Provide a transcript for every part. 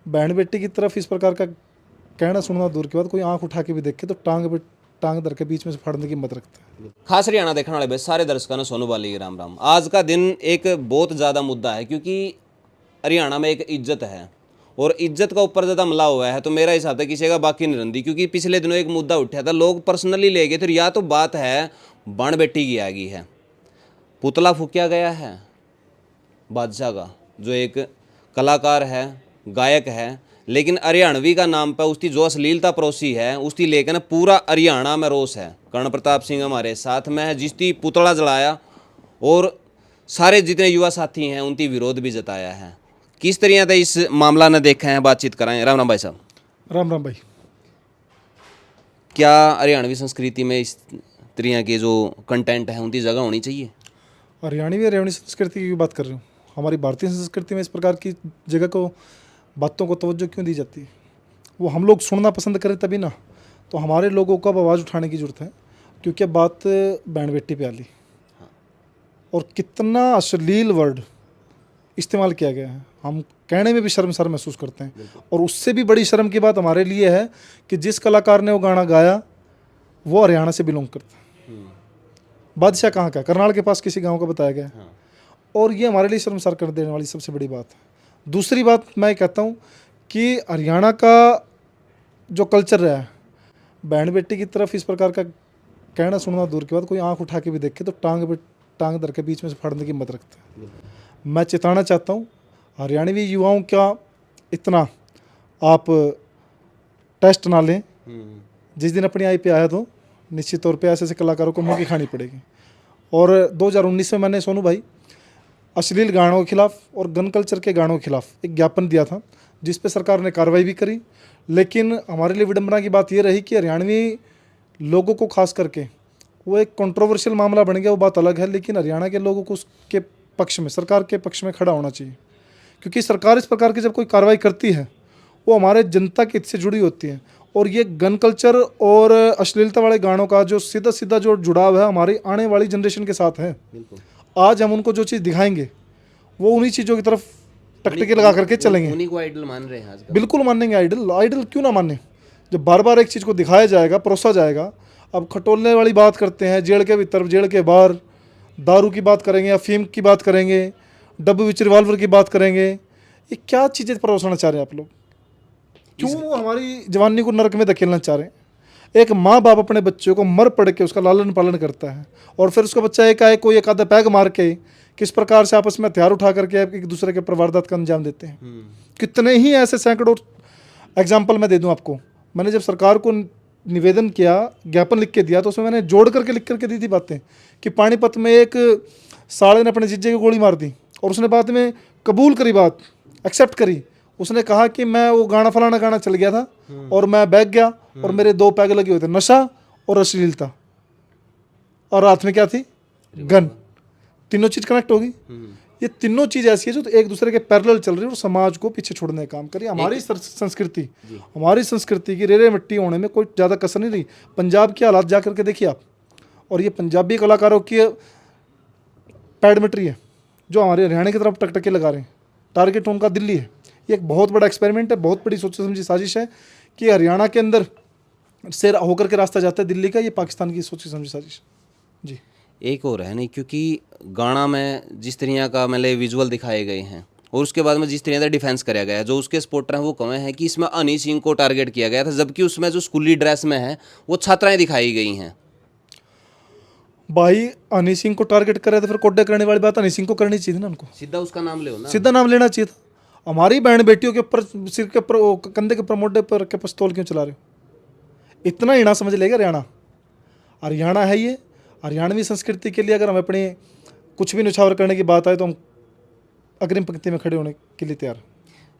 बहन बेटी की तरफ इस प्रकार का कहना सुनना दूर की बात, कोई आंख उठा के भी देखे तो टांग धर के बीच में से फाड़ने की हिम्मत रखता है। खास हरियाणा देखने वाले भाई सारे दर्शकों ने सोनू बाली की राम राम। आज का दिन एक बहुत ज़्यादा मुद्दा है, क्योंकि हरियाणा में एक इज्जत है और इज्जत का ऊपर ज़्यादा हमला हुआ है, तो मेरा हिसाब है किसी का बाकी नहीं रंदी। क्योंकि पिछले दिनों एक मुद्दा उठा था, लोग पर्सनली ले गए थे। या तो बात है बण बेटी की आगी है, पुतला फूकिया गया है बादशाह का, जो एक कलाकार है, गायक है, लेकिन हरियाणवी का नाम पर उसकी जो अश्लीलता परोसी है उसकी लेकर पूरा हरियाणा में रोष है। कर्ण प्रताप सिंह हमारे साथ में है, जिसकी पुतला जलाया और सारे जितने युवा साथी हैं उनकी विरोध भी जताया है। किस तरह से इस मामला ने देखा है, बातचीत कराएं। राम राम भाई साहब। राम राम भाई। क्या हरियाणवी संस्कृति में इस तरह के जो कंटेंट है उनकी जगह होनी चाहिए? हरियाणवी संस्कृति की बात कर रहे हो। हमारी भारतीय संस्कृति में इस प्रकार की जगह को, बातों को तवज्जो क्यों दी जाती है? वो हम लोग सुनना पसंद करें तभी ना। तो हमारे लोगों को अब आवाज़ उठाने की ज़रूरत है, क्योंकि अब बात बहन बेटी पे आ ली और कितना अश्लील वर्ड इस्तेमाल किया गया है। हम कहने में भी शर्मसार महसूस करते हैं। और उससे भी बड़ी शर्म की बात हमारे लिए है कि जिस कलाकार ने वो गाना गाया वो हरियाणा से बिलोंग करता है। बादशाह कहाँ का? करनाल के पास किसी गांव का बताया गया है। और ये हमारे लिए शर्मसार कर देने वाली सबसे बड़ी बात है। दूसरी बात मैं कहता हूँ कि हरियाणा का जो कल्चर रहा है, बहन बेटी की तरफ इस प्रकार का कहना सुनना दूर की बात, कोई आंख उठा के भी देखे तो टांग धर के बीच में से फाड़ने की हिम्मत रखता है। मैं चेताना चाहता हूँ हरियाणवी युवाओं का, इतना आप टेस्ट ना लें। जिस दिन अपनी आई पे आया तो निश्चित तौर पे ऐसे ऐसे कलाकारों को मुँह की खानी पड़ेगी। और 2019 में मैंने सोनू भाई अश्लील गानों के खिलाफ और गन कल्चर के गानों के खिलाफ एक ज्ञापन दिया था, जिस पे सरकार ने कार्रवाई भी करी। लेकिन हमारे लिए विडंबना की बात ये रही कि हरियाणवी लोगों को खास करके वो एक कंट्रोवर्शियल मामला बन गया, वो बात अलग है। लेकिन हरियाणा के लोगों को उसके पक्ष में, सरकार के पक्ष में खड़ा होना चाहिए, क्योंकि सरकार इस प्रकार की जब कोई कार्रवाई करती है वो हमारे जनता के हित से जुड़ी होती है। और ये गन कल्चर और अश्लीलता वाले गानों का जो सीधा सीधा जो जुड़ाव है हमारी आने वाली जनरेशन के साथ है। आज हम उनको जो चीज़ दिखाएंगे वो उन्हीं चीज़ों की तरफ टकटकी लगा करके चलेंगे। उन्हीं को आइडल मान रहे हैं आजकल। बिल्कुल मानेंगे आइडल। आइडल क्यों ना माने, जब बार बार एक चीज़ को दिखाया जाएगा, परोसा जाएगा। अब खटोलने वाली बात करते हैं, जेल के भीतर जेल के बाहर दारू की बात करेंगे, अफीम की बात करेंगे, डब्बे विच रिवॉल्वर की बात करेंगे। ये क्या चीज़ें परोसना चाह रहे हैं आप लोग? क्यों हमारी जवानी को नरक में धकेलना चाह रहे हैं? एक माँ बाप अपने बच्चों को मर पड़ के उसका लालन पालन करता है और फिर उसका बच्चा एक आधा पैग मार के किस प्रकार से आपस में हथियार उठा करके एक दूसरे के वारदात का अंजाम देते हैं। कितने ही ऐसे सैकड़ों एग्जाम्पल मैं दे दूं आपको। मैंने जब सरकार को निवेदन किया, ज्ञापन लिख के दिया, तो उसमें मैंने जोड़ करके लिख करके दी थी बातें कि पानीपत में एक साले ने अपने जीजे को गोली मार दी और उसने बाद में कबूल करी, बात एक्सेप्ट करी। उसने कहा कि मैं वो गाना फलाना गाना चल गया था और मैं बैग गया और मेरे 2 पैग लगे हुए थे, नशा और अश्लीलता, और हाथ में क्या थी? गन। तीनों चीज़ कनेक्ट होगी। ये तीनों चीज़ ऐसी है जो तो एक दूसरे के पैरेलल चल रही है और समाज को पीछे छोड़ने का काम करिए। हमारी संस्कृति की रेरे मिट्टी होने में कोई ज़्यादा कसर नहीं रही। पंजाब के हालात जा करके देखिए आप, और ये पंजाबी कलाकारों की पैडमिट्री है जो हमारे हरियाणा की तरफ टकटके लगा रहे हैं। टारगेट उनका दिल्ली है। ये एक बहुत बड़ा एक्सपेरिमेंट है, बहुत बड़ी सोची समझी साजिश है कि हरियाणा के अंदर से होकर के रास्ता जाता है दिल्ली का। ये पाकिस्तान की सोची समझी साजिश जी। एक और है नहीं, क्योंकि गाना में जिस तरह का मतलब विजुअल दिखाए गए हैं और उसके बाद में जिस तरह का डिफेंस कराया गया है, जो उसके सपोर्टर हैं वो कहे हैं कि इसमें हनी सिंह को टारगेट किया गया था, जबकि उसमें जो स्कूली ड्रेस में है वो छात्राएं दिखाई गई हैं। भाई हनी सिंह को टारगेट कर रहे थे, फिर कोड्डे करने वाली बात हनी सिंह को करनी चाहिए थी ना। उनको सीधा उसका नाम ले ना, सीधा नाम लेना चाहिए था। हमारी बहन बेटियों के ऊपर, सिर के ऊपर, कंधे के ऊपर, मोढे पर के पिस्तौल क्यों चला रहे हो? इतना ही ना समझ लेगा हरियाणा। हरियाणा है ये। हरियाणवी संस्कृति के लिए अगर हमें अपने कुछ भी न्यौछावर करने की बात आए तो हम अग्रिम पंक्ति में खड़े होने के लिए तैयार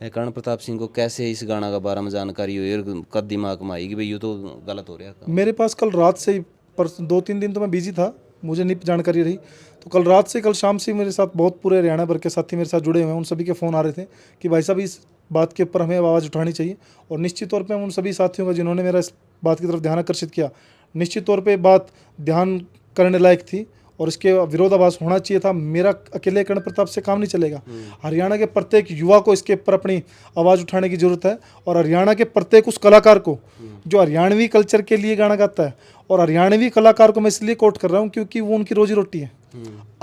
हैं। कर्ण प्रताप सिंह को कैसे इस गाना का बारे में जानकारी हुई और कद दिमाग में आई कि भाई ये तो गलत हो रहा है? मेरे पास कल रात से ही, पर 2-3 दिन तो मैं बिजी था, मुझे नहीं जानकारी रही। तो कल रात से, कल शाम से मेरे साथ बहुत पूरे हरियाणा भर के साथी मेरे साथ जुड़े हुए हैं। उन सभी के फ़ोन आ रहे थे कि भाई साहब इस बात के ऊपर हमें आवाज़ उठानी चाहिए। और निश्चित तौर पे उन सभी साथियों का जिन्होंने मेरा इस बात की तरफ ध्यान आकर्षित किया, निश्चित तौर पे बात ध्यान करने लायक थी और इसके विरोधाभास होना चाहिए था। मेरा अकेले कर्ण प्रताप से काम नहीं चलेगा। हरियाणा के प्रत्येक युवा को इसके ऊपर अपनी आवाज़ उठाने की ज़रूरत है, और हरियाणा के प्रत्येक उस कलाकार को जो हरियाणवी कल्चर के लिए गाना गाता है, और हरियाणवी कलाकार को मैं इसलिए कोट कर रहा हूँ क्योंकि वो उनकी रोजी रोटी है।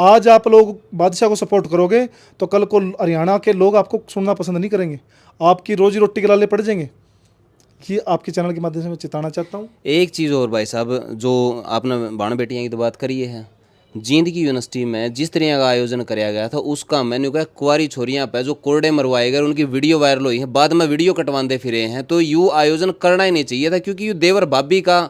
आज आप लोग बादशाह को सपोर्ट करोगे तो कल को हरियाणा के लोग आपको सुनना पसंद नहीं करेंगे, आपकी रोजी रोटी के लाले पड़ जाएंगे। ये आपके चैनल के माध्यम से मैं चेताना चाहता हूँ। एक चीज़ और भाई साहब, जो आपने बाण बेटियाँ की तो बात करी है, जींद की यूनिवर्सिटी में जिस तरह का आयोजन कराया गया था उसका मैंने कहा कुंवारी छोरियां पे जो कोरडे मरवाए गए, उनकी वीडियो वायरल हुई है, बाद में वीडियो कटवाते फिरे हैं, तो यू आयोजन करना ही नहीं चाहिए था, क्योंकि यू देवर भाभी का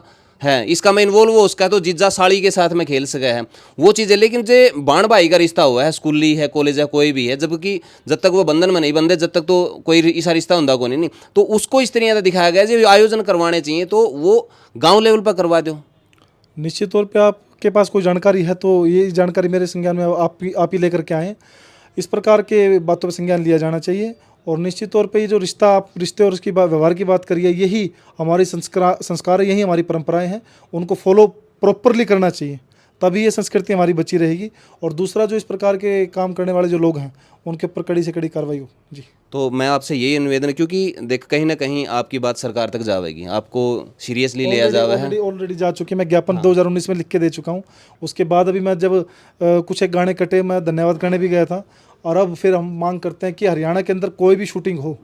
है, इसका मैं इन्वॉल्व हो उसका तो जीजा साड़ी के साथ में खेल सका है वो चीज़ है। लेकिन जो बाण भाई का रिश्ता हुआ है, स्कूली है, कॉलेज है, कोई भी है, जबकि जब तक वो बंधन में नहीं बंधे जब तक तो कोई ऐसा रिश्ता होता को नहीं, तो उसको इस तरह का दिखाया गया जो आयोजन करवाने चाहिए तो वो गाँव लेवल पर करवा दो। निश्चित तौर पे आपके पास कोई जानकारी है तो ये जानकारी मेरे संज्ञान में आप ही लेकर के आएँ। इस प्रकार के बातों पर संज्ञान लिया जाना चाहिए, और निश्चित तौर पे ये जो रिश्ते और उसकी व्यवहार की बात करिए, यही हमारी संस्कार है, यही हमारी परंपराएं हैं, उनको फॉलो प्रॉपरली करना चाहिए, तभी ये संस्कृति हमारी बची रहेगी। और दूसरा, जो इस प्रकार के काम करने वाले जो लोग हैं उनके ऊपर कड़ी से कड़ी कार्रवाई हो। जी, तो मैं आपसे यही निवेदन है, क्योंकि देख कहीं ना कहीं आपकी बात सरकार तक जाएगी, आपको सीरियसली लिया जावे है। ऑलरेडी जा चुकी है। मैं ज्ञापन 2019 में लिख के दे चुका हूँ। उसके बाद अभी मैं जब कुछ एक गाने कटे, मैं धन्यवाद करने भी गया था, और अब फिर हम मांग करते हैं कि हरियाणा के अंदर कोई भी शूटिंग हो,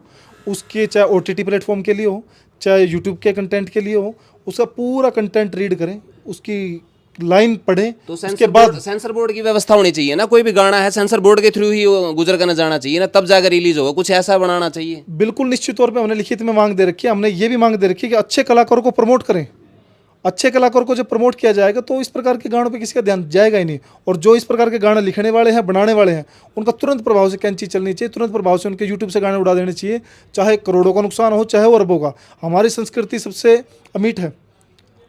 उसके चाहे OTT प्लेटफॉर्म के लिए हो, चाहे यूट्यूब के कंटेंट के लिए हो, उसका पूरा कंटेंट रीड करें, उसकी लाइन पढ़ें, तो उसके बाद सेंसर बोर्ड की व्यवस्था होनी चाहिए ना, कोई भी गाना है सेंसर बोर्ड के थ्रू ही गुजर करना जाना चाहिए ना, तब जाकर रिलीज होगा, कुछ ऐसा बनाना चाहिए। बिल्कुल निश्चित तौर पे हमने लिखित में मांग दे रखी है। हमने ये भी मांग दे रखी है कि अच्छे कलाकारों को प्रमोट करें। अच्छे कलाकारों को जब प्रमोट किया जाएगा तो इस प्रकार के गानों पे किसी का ध्यान जाएगा ही नहीं, और जो इस प्रकार के गाने लिखने वाले हैं, बनाने वाले हैं, उनका तुरंत प्रभाव से कैंची चलनी चाहिए, तुरंत प्रभाव से उनके यूट्यूब से गाने उड़ा देने चाहिए, चाहे करोड़ों का नुकसान हो, चाहे वो अरबों का। हमारी संस्कृति सबसे अमीट है,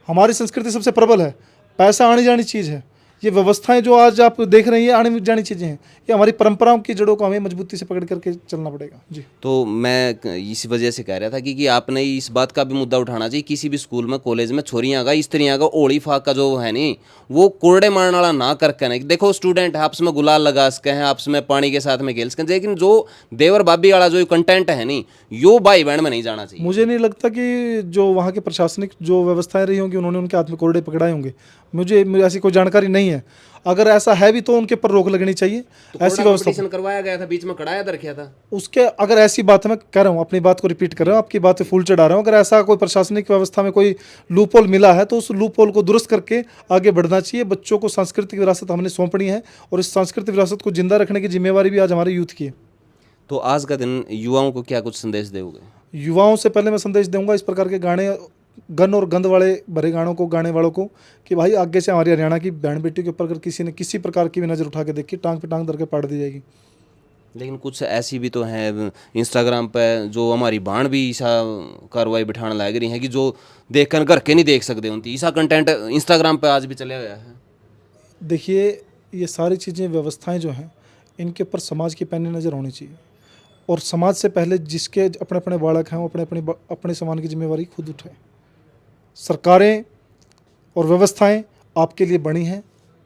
हमारी संस्कृति सबसे प्रबल है, पैसा आनी जानी चीज़ है। ये व्यवस्थाएं जो आज आप देख रहे हैं आने जानी चीज़ें हैं, ये हमारी परंपराओं की जड़ों को हमें मजबूती से पकड़ करके चलना पड़ेगा। जी, तो मैं इस वजह से कह रहा था कि आपने इस बात का भी मुद्दा उठाना चाहिए, किसी भी स्कूल में, कॉलेज में छोरियां का इस तरह का ओली फाक का जो है नहीं, वो कोरडे मारने वाला ना करके नहीं। देखो स्टूडेंट आपस में गुलाल लगा सके हैं, आपस में पानी के साथ में खेल सकें, लेकिन जो देवर भाभी वाला जो कंटेंट है नहीं, यो भाई बहन में नहीं जाना चाहिए। मुझे नहीं लगता कि जो वहाँ के प्रशासनिक जो व्यवस्थाएं रही होंगी उन्होंने उनके हाथ में कोरडे पकड़ाए होंगे। मुझे ऐसी कोई जानकारी नहीं है। अगर ऐसा है भी तो उनके ऊपर रोक लगनी चाहिए। तो ऐसी व्यवस्था करवाया गया था, बीच में कड़ाया रखा था उसके, अगर ऐसी बात है, मैं कह रहा हूँ अपनी बात को रिपीट कर रहा हूँ, आपकी बात पे फूल चढ़ा रहा हूँ, अगर ऐसा कोई प्रशासनिक व्यवस्था में कोई लूपहोल मिला है तो उस लूपहोल को दुरुस्त करके आगे बढ़ना चाहिए। बच्चों को सांस्कृतिक विरासत हमने सौंपनी है, और इस सांस्कृतिक विरासत को जिंदा रखने की जिम्मेवारी भी आज हमारे यूथ की है। तो आज का दिन युवाओं को क्या कुछ संदेश दोगे? युवाओं से पहले मैं संदेश दूंगा इस प्रकार के गाने, गन और गंद वाले भरे गानों को गाने वालों को, कि भाई आगे से हमारी हरियाणा की बहन बेटी के ऊपर अगर किसी ने किसी प्रकार की भी नज़र उठा के देखी, टांग पे टांग धर के पाड़ दी जाएगी। लेकिन कुछ ऐसी भी तो हैं इंस्टाग्राम पे जो हमारी बाण भी ऐसा कार्रवाई बिठाने लग रही है कि जो देख कर घर के नहीं देख सकते, उनकी ऐसा कंटेंट इंस्टाग्राम पे आज भी चले हुआ है। देखिए, ये सारी चीज़ें, व्यवस्थाएं जो हैं, इनके ऊपर समाज की पैनी नज़र होनी चाहिए, और समाज से पहले जिसके अपने अपने बालक हैं वो अपने समान की जिम्मेवारी खुद उठाएं। सरकारें और व्यवस्थाएं आपके लिए बनी हैं,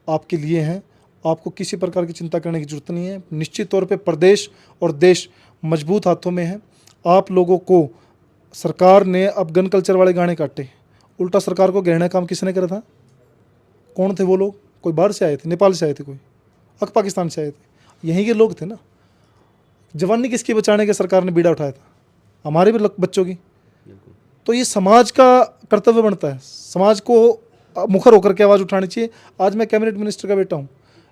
आपके लिए हैं, आपको किसी प्रकार की चिंता करने की जरूरत नहीं है। निश्चित तौर पे प्रदेश और देश मजबूत हाथों में है। आप लोगों को सरकार ने अब गन कल्चर वाले गाने काटे, उल्टा सरकार को घेरने का काम किसने करा था? कौन थे वो लोग? कोई बाहर से आए थे, नेपाल से आए थे, कोई पाकिस्तान से आए थे, यहीं के लोग थे ना। जवानी किसकी बचाने के सरकार ने बीड़ा उठाया था? हमारे भी बच्चों की। तो ये समाज का कर्तव्य बनता है, समाज को मुखर होकर के आवाज़ उठानी चाहिए। आज मैं कैबिनेट मिनिस्टर का बेटा हूँ,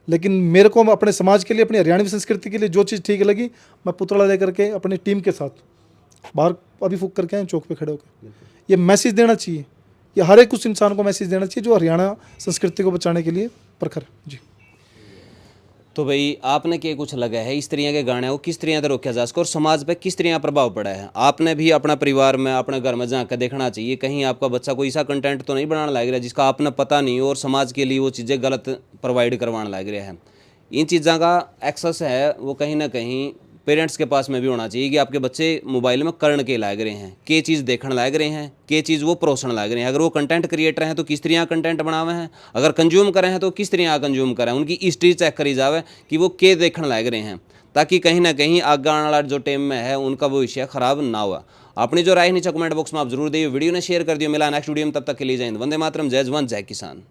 लेकिन मेरे को अपने समाज के लिए, अपनी हरियाणवी संस्कृति के लिए जो चीज़ ठीक लगी, मैं पुतला लेकर के अपनी टीम के साथ बाहर अभी फूक करके आए चौक पे खड़े होकर। ये मैसेज देना चाहिए, ये हर एक उस इंसान को मैसेज देना चाहिए जो हरियाणा संस्कृति को बचाने के लिए प्रखर है। जी, तो भाई आपने क्या कुछ लगा है इस तरह के गाने को किस तरह से रोका जा सके और समाज पे किस तरह प्रभाव पड़ा है? आपने भी अपना परिवार में, अपने घर में जाकर देखना चाहिए, कहीं आपका बच्चा कोई ऐसा कंटेंट तो नहीं बनाने लग रहा जिसका आपने पता नहीं हो और समाज के लिए वो चीज़ें गलत प्रोवाइड करवाने लग रहे हैं। इन चीज़ों का एक्सेस है वो कहीं ना कहीं पेरेंट्स के पास में भी होना चाहिए कि आपके बच्चे मोबाइल में करण के लाग रहे हैं, के चीज़ देखने लाग रहे हैं, के चीज़ वो परोसण लाग रहे हैं। अगर वो कंटेंट क्रिएटर हैं तो किस तरह कंटेंट बनावे हैं, अगर कंज्यूम करें हैं तो किस तरह कंज्यूम करें, उनकी हिस्ट्री चेक करी जावे कि वो के देखने लाग रहे हैं, ताकि कहीं ना कहीं आगे आने वाला जो टाइम में है उनका भविष्य खराब ना हुआ। अपनी जो राय नीचे कमेंट बॉक्स में आप जरूर दिए, वीडियो ने शेयर कर दियो। मिला नेक्स्ट वीडियो में, तब तक के लिए जय हिंद, वंदे मातरम, जय जवान जय किसान।